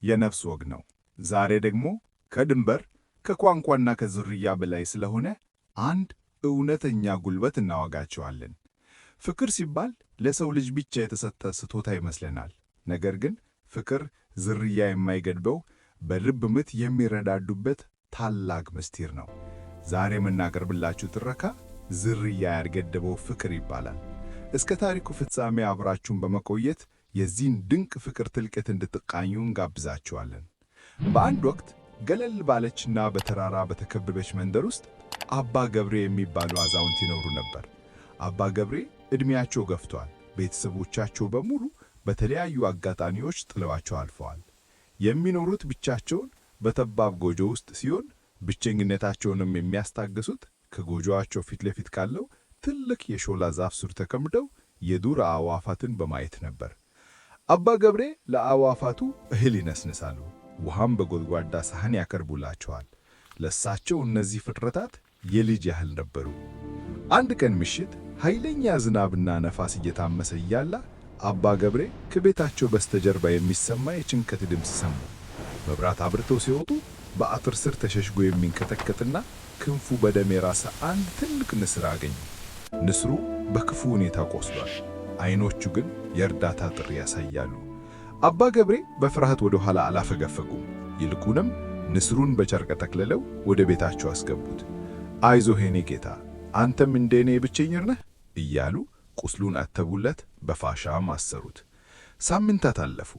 የነፍስ ወግ ነው። ዛሬ ደግሞ ከድንበር ከቋንቋና ከዝርያ በላይ ስለሆነ አንድ እውነተኛ ጉልበት እናወጋቸዋለን። ፍቅር ሲባል ለሰው ልጅ ብቻ የተሰጠ ስጦታ ይመስለናል። ነገር ግን ፍቅር ዝርያ የማይገድበው በልብ ምት የሚረዳዱበት ታላቅ ምስጢር ነው። ዛሬ የምናቀርብላችሁ ትረካ ዝርያ ያልገደበው ፍቅር ይባላል። እስከ ታሪኩ ፍጻሜ አብራችሁን በመቆየት የዚህን ድንቅ ፍቅር ጥልቀት እንድትቃኙ እንጋብዛችኋለን። በአንድ ወቅት ገለል ባለችና በተራራ በተከበበች መንደር ውስጥ አባ ገብሬ የሚባሉ አዛውንት ይኖሩ ነበር። አባ ገብሬ ዕድሜያቸው ገፍቷል። ቤተሰቦቻቸው በሙሉ በተለያዩ አጋጣሚዎች ጥለዋቸው አልፈዋል። የሚኖሩት ብቻቸውን በጠባብ ጎጆ ውስጥ ሲሆን ብቸኝነታቸውንም የሚያስታግሱት ከጎጆአቸው ፊት ለፊት ካለው ትልቅ የሾላ ዛፍ ስር ተቀምጠው የዱር አዕዋፋትን በማየት ነበር። አባ ገብሬ ለአዕዋፋቱ እህል ይነስንሳሉ፣ ውሃም በጎድጓዳ ሳህን ያቀርቡላቸዋል። ለእሳቸው እነዚህ ፍጥረታት የልጅ ያህል ነበሩ። አንድ ቀን ምሽት ኃይለኛ ዝናብና ነፋስ እየታመሰ እያለ አባ ገብሬ ከቤታቸው በስተጀርባ የሚሰማ የጭንቀት ድምፅ ሰሙ። መብራት አብርተው ሲወጡ በአጥር ስር ተሸሽጎ የሚንቀጠቀጥና ክንፉ በደም የራሰ አንድ ትልቅ ንስር አገኙ። ንስሩ በክፉ ሁኔታ ቆስሏል። ዓይኖቹ ግን የእርዳታ ጥሪ ያሳያሉ። አባ ገብሬ በፍርሃት ወደ ኋላ አላፈገፈጉም። ይልቁንም ንስሩን በጨርቅ ጠቅልለው ወደ ቤታቸው አስገቡት። አይዞህ የኔ ጌታ፣ አንተም እንደኔ ብቸኛ ነህ እያሉ ቁስሉን አተቡለት፣ በፋሻም አሰሩት። ሳምንታት አለፉ።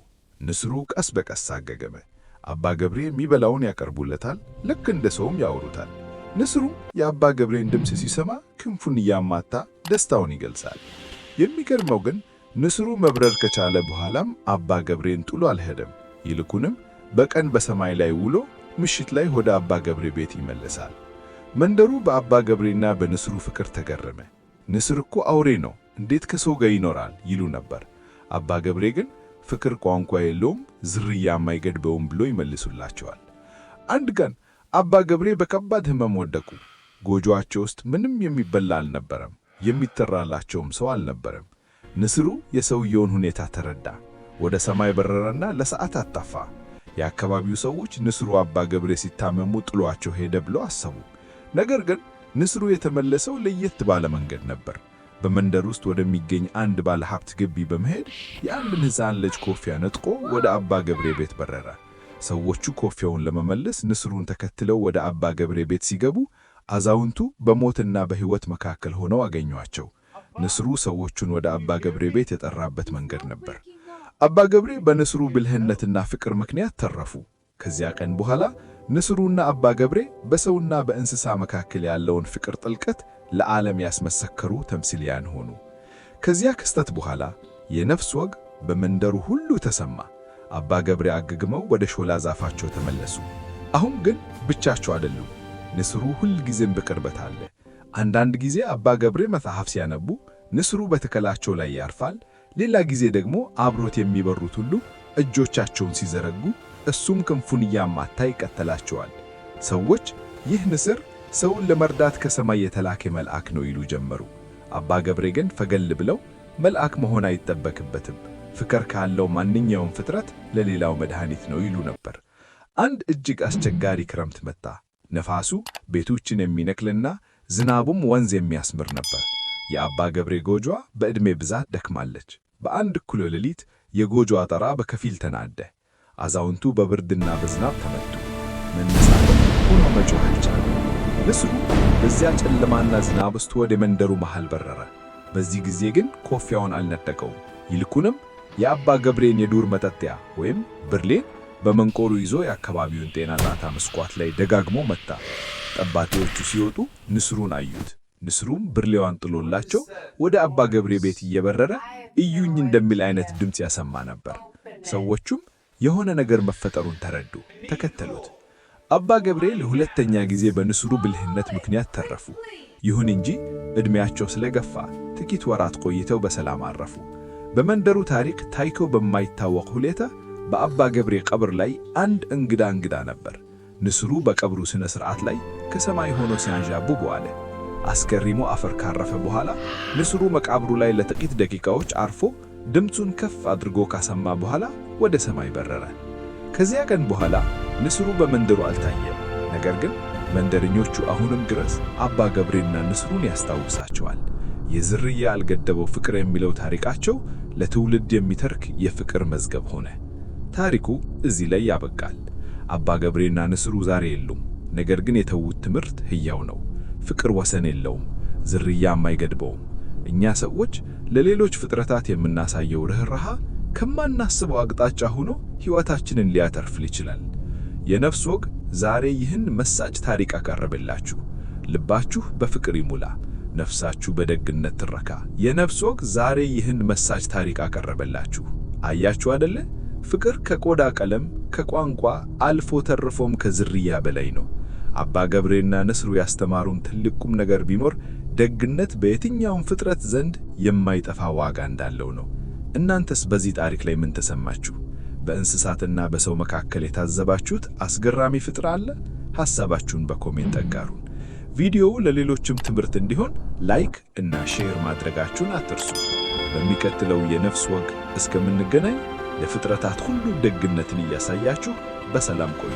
ንስሩ ቀስ በቀስ አገገመ። አባ ገብሬ የሚበላውን ያቀርቡለታል፣ ልክ እንደ ሰውም ያወሩታል። ንስሩ የአባ ገብሬን ድምፅ ሲሰማ ክንፉን እያማታ ደስታውን ይገልጻል። የሚገርመው ግን ንስሩ መብረር ከቻለ በኋላም አባ ገብሬን ጥሎ አልሄደም። ይልቁንም በቀን በሰማይ ላይ ውሎ ምሽት ላይ ወደ አባ ገብሬ ቤት ይመለሳል። መንደሩ በአባ ገብሬና በንስሩ ፍቅር ተገረመ። ንስር እኮ አውሬ ነው፣ እንዴት ከሰው ጋር ይኖራል ይሉ ነበር። አባ ገብሬ ግን ፍቅር ቋንቋ የለውም፣ ዝርያ የማይገድበውም ብሎ ይመልሱላቸዋል። አንድ ቀን አባ ገብሬ በከባድ ሕመም ወደቁ። ጎጆአቸው ውስጥ ምንም የሚበላ አልነበረም፣ የሚጠራላቸውም ሰው አልነበረም። ንስሩ የሰውየውን ሁኔታ ተረዳ። ወደ ሰማይ በረረና ለሰዓታት ጠፋ። የአካባቢው ሰዎች ንስሩ አባ ገብሬ ሲታመሙ ጥሏቸው ሄደ ብለው አሰቡ። ነገር ግን ንስሩ የተመለሰው ለየት ባለ መንገድ ነበር። በመንደር ውስጥ ወደሚገኝ አንድ ባለ ሀብት ግቢ በመሄድ የአንድን ሕፃን ልጅ ኮፊያ ነጥቆ ወደ አባ ገብሬ ቤት በረረ። ሰዎቹ ኮፊያውን ለመመለስ ንስሩን ተከትለው ወደ አባ ገብሬ ቤት ሲገቡ አዛውንቱ በሞትና በሕይወት መካከል ሆነው አገኟቸው። ንስሩ ሰዎቹን ወደ አባ ገብሬ ቤት የጠራበት መንገድ ነበር። አባ ገብሬ በንስሩ ብልህነትና ፍቅር ምክንያት ተረፉ። ከዚያ ቀን በኋላ ንስሩና አባ ገብሬ በሰውና በእንስሳ መካከል ያለውን ፍቅር ጥልቀት ለዓለም ያስመሰከሩ ተምሳሌያን ሆኑ። ከዚያ ክስተት በኋላ የነፍስ ወግ በመንደሩ ሁሉ ተሰማ። አባ ገብሬ አገግመው ወደ ሾላ ዛፋቸው ተመለሱ። አሁን ግን ብቻቸው አይደሉም። ንስሩ ሁል ጊዜም በቅርበት አለ። አንዳንድ ጊዜ አባ ገብሬ መጽሐፍ ሲያነቡ ንስሩ በተከላቸው ላይ ያርፋል። ሌላ ጊዜ ደግሞ አብሮት የሚበሩት ሁሉ እጆቻቸውን ሲዘረጉ እሱም ክንፉን እያማታ ይከተላቸዋል። ሰዎች ይህ ንስር ሰውን ለመርዳት ከሰማይ የተላከ መልአክ ነው ይሉ ጀመሩ። አባ ገብሬ ግን ፈገል ብለው መልአክ መሆን አይጠበቅበትም፣ ፍቅር ካለው ማንኛውም ፍጥረት ለሌላው መድኃኒት ነው ይሉ ነበር። አንድ እጅግ አስቸጋሪ ክረምት መጣ። ነፋሱ ቤቶችን የሚነቅልና ዝናቡም ወንዝ የሚያስምር ነበር። የአባ ገብሬ ጎጆ በዕድሜ ብዛት ደክማለች። በአንድ እኩለ ሌሊት የጎጆ ጣራ በከፊል ተናደ። አዛውንቱ በብርድና በዝናብ ተመቱ። መነሳትም ሆኖ መጮህ አልቻሉም። ንስሩ በዚያ ጨለማና ዝናብ ውስጥ ወደ መንደሩ መሃል በረረ። በዚህ ጊዜ ግን ኮፊያውን አልነጠቀውም። ይልቁንም የአባ ገብሬን የዱር መጠጥያ ወይም ብርሌን በመንቆሩ ይዞ የአካባቢውን ጤና ጣታ መስኳት ላይ ደጋግሞ መታ። ጠባቂዎቹ ሲወጡ ንስሩን አዩት። ንስሩም ብርሌዋን ጥሎላቸው ወደ አባ ገብሬ ቤት እየበረረ እዩኝ እንደሚል አይነት ድምፅ ያሰማ ነበር። ሰዎቹም የሆነ ነገር መፈጠሩን ተረዱ፣ ተከተሉት። አባ ገብሬ ለሁለተኛ ጊዜ በንስሩ ብልህነት ምክንያት ተረፉ። ይሁን እንጂ ዕድሜያቸው ስለገፋ ጥቂት ወራት ቆይተው በሰላም አረፉ። በመንደሩ ታሪክ ታይቶ በማይታወቅ ሁኔታ በአባ ገብሬ ቀብር ላይ አንድ እንግዳ ነበር። ንስሩ በቀብሩ ሥነ ሥርዓት ላይ ከሰማይ ሆኖ ሲያንዣብብ ዋለ። አስከሬኑ አፈር ካረፈ በኋላ ንስሩ መቃብሩ ላይ ለጥቂት ደቂቃዎች አርፎ ድምፁን ከፍ አድርጎ ካሰማ በኋላ ወደ ሰማይ በረረ። ከዚያ ቀን በኋላ ንስሩ በመንደሩ አልታየም። ነገር ግን መንደረኞቹ አሁንም ድረስ አባ ገብሬና ንስሩን ያስታውሳቸዋል። የዝርያ ያልገደበው ፍቅር የሚለው ታሪካቸው ለትውልድ የሚተርክ የፍቅር መዝገብ ሆነ። ታሪኩ እዚህ ላይ ያበቃል። አባ ገብሬና ንስሩ ዛሬ የሉም። ነገር ግን የተዉት ትምህርት ሕያው ነው። ፍቅር ወሰን የለውም፣ ዝርያም አይገድበውም። እኛ ሰዎች ለሌሎች ፍጥረታት የምናሳየው ርኅራኄ ከማናስበው አቅጣጫ ሆኖ ሕይወታችንን ሊያተርፍ ይችላል። የነፍስ ወግ ዛሬ ይህን መሳጭ ታሪክ አቀረበላችሁ። ልባችሁ በፍቅር ይሙላ፣ ነፍሳችሁ በደግነት ትረካ። የነፍስ ወግ ዛሬ ይህን መሳጭ ታሪክ አቀረበላችሁ። አያችሁ አይደለ? ፍቅር ከቆዳ ቀለም፣ ከቋንቋ አልፎ ተርፎም ከዝርያ በላይ ነው። አባ ገብሬና ንስሩ ያስተማሩን ትልቅ ቁም ነገር ቢኖር ደግነት በየትኛውም ፍጥረት ዘንድ የማይጠፋ ዋጋ እንዳለው ነው። እናንተስ በዚህ ታሪክ ላይ ምን ተሰማችሁ? በእንስሳትና በሰው መካከል የታዘባችሁት አስገራሚ ፍጥረት አለ? ሐሳባችሁን በኮሜንት አጋሩን። ቪዲዮው ለሌሎችም ትምህርት እንዲሆን ላይክ እና ሼር ማድረጋችሁን አትርሱ። በሚቀጥለው የነፍስ ወግ እስከምንገናኝ ለፍጥረታት ሁሉ ደግነትን እያሳያችሁ በሰላም ቆዩ።